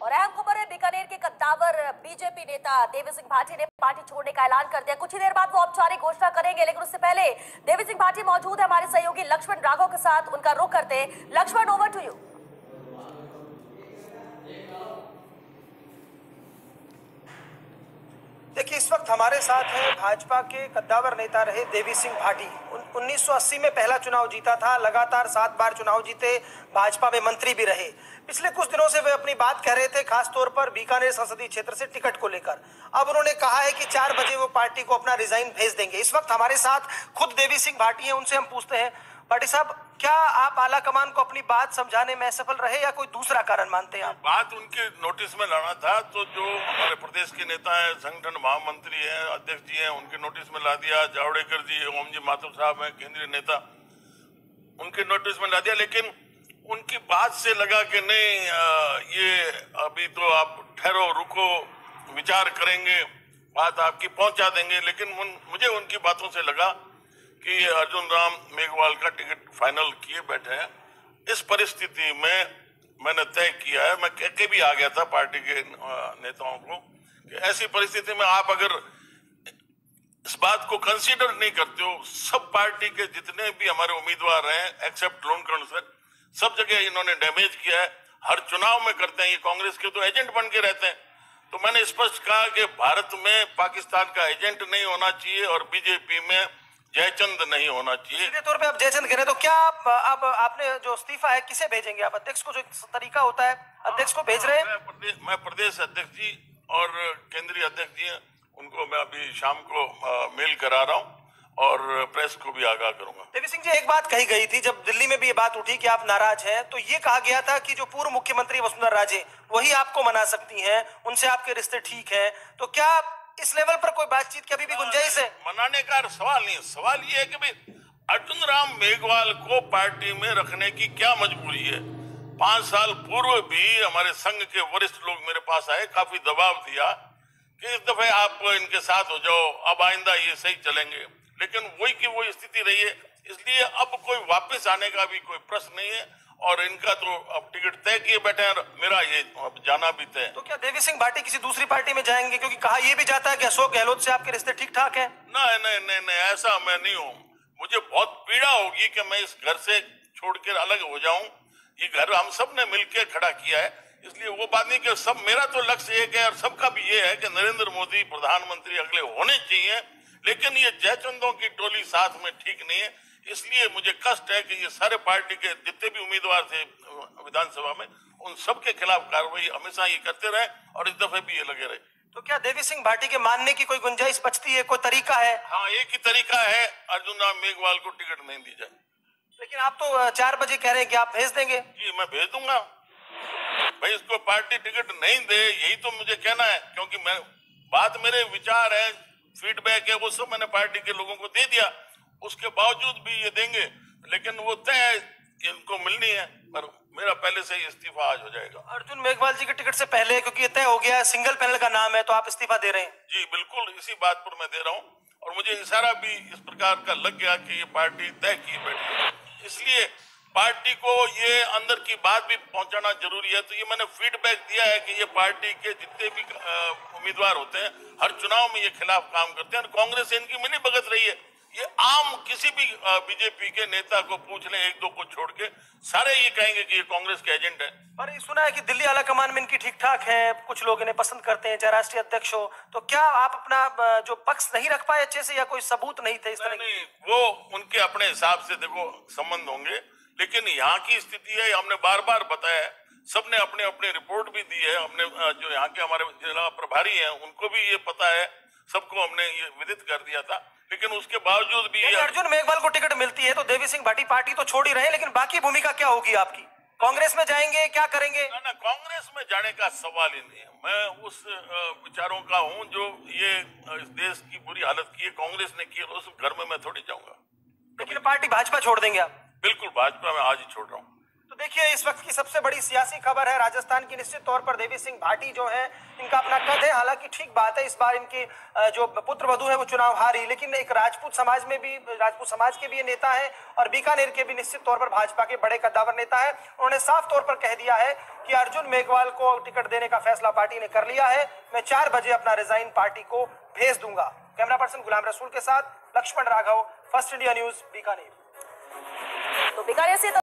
और अहम खबर है, बीकानेर के कद्दावर बीजेपी नेता देवी सिंह भाटी ने पार्टी छोड़ने का ऐलान कर दिया। कुछ ही देर बाद वो औपचारिक घोषणा करेंगे, लेकिन उससे पहले देवी सिंह भाटी मौजूद है हमारे सहयोगी लक्ष्मण राघव के साथ। उनका रुख करते हैं। Laxman, over to you. देखिए, इस वक्त हमारे साथ हैं भाजपा के कद्दावर नेता रहे देवी सिंह भाटी। 1980 में पहला चुनाव जीता था, लगातार 7 बार चुनाव जीते, भाजपा में मंत्री भी रहे। पिछले कुछ दिनों से वे अपनी बात कह रहे थे, खासतौर पर बीकानेर संसदीय क्षेत्र से टिकट को लेकर। अब उन्होंने कहा है कि 4 बजे वो पार्टी को अपना रिजाइन भेज देंगे। इस वक्त हमारे साथ खुद देवी सिंह भाटी हैं, उनसे हम पूछते हैं, भाटी साहब, क्या आप आला कमान को अपनी बात समझाने में असफल रहे या कोई दूसरा कारण मानते हैं आप? बात उनके नोटिस में लाना था, तो जो हमारे प्रदेश के नेता हैं, संगठन महामंत्री हैं, अध्यक्ष जी हैं, उनके नोटिस में ला दिया। जावड़ेकर जी, ओम जी माथुर साहब हैं, केंद्रीय नेता, उनके नोटिस में ला दिया। लेकिन उनकी बात से लगा कि नहीं, ये अभी तो आप ठहरो, रुको, विचार करेंगे, बात आपकी पहुंचा देंगे। लेकिन मुझे उनकी बातों से लगा कि अर्जुन राम मेघवाल का टिकट फाइनल किए बैठे हैं। इस परिस्थिति में मैंने तय किया है, मैं कह के भी आ गया था पार्टी के नेताओं को कि ऐसी परिस्थिति में आप अगर इस बात को कंसीडर नहीं करते हो, सब पार्टी के जितने भी हमारे उम्मीदवार हैं एक्सेप्ट लोन कौंसिलर, सब जगह इन्होंने डैमेज किया है, हर चुनाव में करते हैं। ये कांग्रेस के तो एजेंट बन के रहते हैं। तो मैंने स्पष्ट कहा कि भारत में पाकिस्तान का एजेंट नहीं होना चाहिए और बीजेपी में जयचंद नहीं होना चाहिए। सीधे तौर पे आप जयचंद कह रहे हैं, तो क्या अब आपने जो इस्तीफा है किसे भेजेंगे आप? अध्यक्ष को जो तरीका होता है, अध्यक्ष को भेज रहे हैं? मैं प्रदेश अध्यक्ष जी और केंद्रीय अध्यक्ष जी हैं, उनको मैं अभी शाम को मेल करा रहा हूँ और प्रेस को भी आगाह करूंगा। देवी सिंह जी, एक बात कही गई थी जब दिल्ली में भी ये बात उठी कि आप नाराज हैं, तो ये कहा गया था कि जो पूर्व मुख्यमंत्री वसुंधरा राजे, वही आपको मना सकती हैं, उनसे आपके रिश्ते ठीक हैं। तो क्या इस लेवल पर कोई बातचीत की अभी भी गुंजाइश है? मनाने का सवाल नहीं है। सवाल ये है कि भाई अर्जुन राम मेघवाल को पार्टी में रखने की क्या मजबूरी है? 5 साल पूर्व भी हमारे संघ के वरिष्ठ लोग मेरे पास आए, काफी दबाव दिया कि इस दफे आप इनके साथ हो जाओ, अब आइंदा ये सही चलेंगे। लेकिन वही की वही स्थिति रही है, इसलिए अब कोई वापस आने का भी कोई प्रश्न नहीं है और इनका तो अब टिकट तय किए बैठे हैं, मेरा ये अब जाना भी तय। तो क्या देवी सिंह भाटी किसी दूसरी पार्टी में जाएंगे? क्योंकि कहा यह भी जाता है कि अशोक गहलोत से आपके रिश्ते ठीक ठाक हैं। नहीं नहीं नहीं नहीं, ऐसा मैं नहीं हूँ। मुझे बहुत पीड़ा होगी कि मैं इस घर से छोड़कर अलग हो जाऊं। ये घर हम सब ने मिलकर खड़ा किया है, इसलिए वो बात नहीं कि सब, मेरा तो लक्ष्य एक है और सबका भी ये है कि नरेंद्र मोदी प्रधानमंत्री अगले होने चाहिए। लेकिन ये जयचंदों की टोली साथ में ठीक नहीं है, इसलिए मुझे कष्ट है कि ये सारे पार्टी के जितने भी उम्मीदवार थे विधानसभा में, उन सब के खिलाफ कार्रवाई हमेशा ये करते रहे और इस दफे भी ये लगे रहे। तो क्या देवी सिंह भाटी के मानने की कोई गुंजाइश बचती है? कोई तरीका है? हाँ, एक ही तरीका है, अर्जुन राम मेघवाल को टिकट नहीं दी जाए। लेकिन आप तो 4 बजे कह रहे हैं कि आप भेज देंगे। जी, मैं भेज दूंगा। भाई, इसको पार्टी टिकट नहीं दे, यही तो मुझे कहना है, क्योंकि मैं बात, मेरे विचार है, फीडबैक है, वो सब मैंने पार्टी के लोगों को दे दिया। उसके बावजूद भी ये देंगे, लेकिन वो तय इनको मिलनी है, पर मेरा पहले से ही इस्तीफा आज हो जाएगा। अर्जुन मेघवाल जी के टिकट से पहले, क्योंकि ये तय हो गया है, सिंगल पैनल का नाम है, तो आप इस्तीफा दे रहे हैं? जी बिल्कुल, इसी बात पर मैं दे रहा हूँ और मुझे इशारा भी इस प्रकार का लग गया कि ये पार्टी तय की बैठी है, इसलिए पार्टी को ये अंदर की बात भी पहुंचाना जरूरी है। तो ये मैंने फीडबैक दिया है कि ये पार्टी के जितने भी उम्मीदवार होते हैं, हर चुनाव में ये खिलाफ काम करते हैं और कांग्रेस से इनकी मिली भगत रही है। ये आम किसी भी बीजेपी के नेता को पूछ लें, 1-2 को छोड़ के, सारे ये कहेंगे कि ये कांग्रेस के एजेंट है। पर ये सुना है कि दिल्ली आलाकमान में इनकी ठीक ठाक है, कुछ लोग इन्हें पसंद करते हैं, चाहे राष्ट्रीय अध्यक्ष हो। तो क्या आप अपना जो पक्ष नहीं रख पाए अच्छे से, या कोई सबूत नहीं थे इस तरह? नहीं, वो उनके अपने हिसाब से देखो संबंध होंगे, लेकिन यहाँ की स्थिति है, हमने बार बार बताया है, सबने अपने अपने रिपोर्ट भी दी है। हमने जो यहाँ के हमारे जिला प्रभारी हैं, उनको भी ये पता है, सबको हमने ये विदित कर दिया था। लेकिन उसके बावजूद भी अर्जुन मेघवाल को टिकट मिलती है तो देवी सिंह भाटी पार्टी तो छोड़ ही रहे हैं, लेकिन बाकी भूमिका क्या होगी आपकी? कांग्रेस में जाएंगे, क्या करेंगे? ना, कांग्रेस में जाने का सवाल ही नहीं है। मैं उस विचारों का हूँ जो ये इस देश की बुरी हालत की है, कांग्रेस ने की है, तो उस घर में मैं थोड़ी जाऊंगा। लेकिन पार्टी भाजपा छोड़ देंगे आप? बिल्कुल, भाजपा में आज ही छोड़ रहा हूँ। तो देखिए, इस वक्त की सबसे बड़ी सियासी खबर है राजस्थान की। निश्चित तौर पर देवी सिंह भाटी जो है, इनका अपना कद है। हालांकि ठीक बात है, इस बार इनके जो पुत्र वधू है वो चुनाव हारी, लेकिन एक राजपूत समाज के भी ये नेता है और बीकानेर के भी निश्चित तौर पर भाजपा के बड़े कद्दावर नेता है। उन्होंने साफ तौर पर कह दिया है कि अर्जुन मेघवाल को टिकट देने का फैसला पार्टी ने कर लिया है। मैं 4 बजे अपना रिजाइन पार्टी को भेज दूंगा। कैमरा पर्सन गुलाम रसूल के साथ Laxman Raghav, first India news, Bikaner. तो बीकानेर से